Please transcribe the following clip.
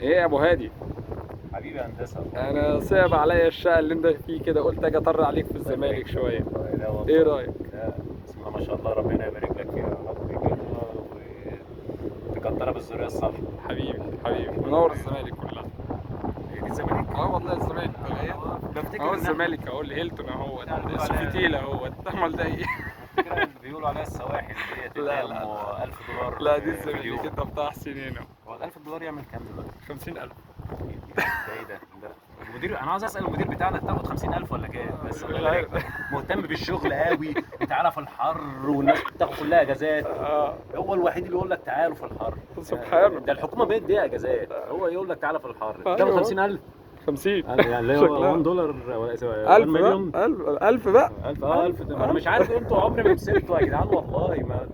ايه يا ابو هادي؟ حبيبي هندسة. انا صعب عليا الشقه اللي انت فيه كده، قلت اجي اطر عليك في الزمالك شويه. لا والله. ايه رايك؟ لا، بسم الله ما شاء الله، ربنا يبارك لك فيها يا رب كده وتكترها بالذرية الصالحة. حبيبي حبيبي، منور الزمالك كلها. هي دي الزمالك؟ اه والله الزمالك. بفتكر اهو إن الزمالك اهو، الهيلتون اهو، يعني بيقولوا السوفيتيل اهو، امال ده ايه؟ بفتكر اللي بيقولوا عليها السواحل ديت اللي لا هي لا لا 1000 دولار لا، دي في الزمالك، اليوم. انت بتاع حسينين اهو. هو ال 1000 دولار يعمل كام دلوقتي؟ 50,000. ده ايه ده؟ المدير، انا عاوز اسال المدير بتاعنا بتاخد 50,000 ولا كام؟ بس الله مش يبارك عارف. لك، مهتم بالشغل قوي. انت عارف الحر والناس بتاخد كلها اجازات، اه هو الوحيد اللي يقول لك تعالوا في الحر. سبحانه. ده الحكومه مديها اجازات، هو يقول لك تعالى في الحر تاخد ايوه 50,000. 50. يعني اللي هو 1 شكلها دولار ولا 1 1000 بقى، مليون. 1000 1000 بقى. 1000 ده انا مش عارف انتوا عمري ما كسبتوا يا جدعان والله ما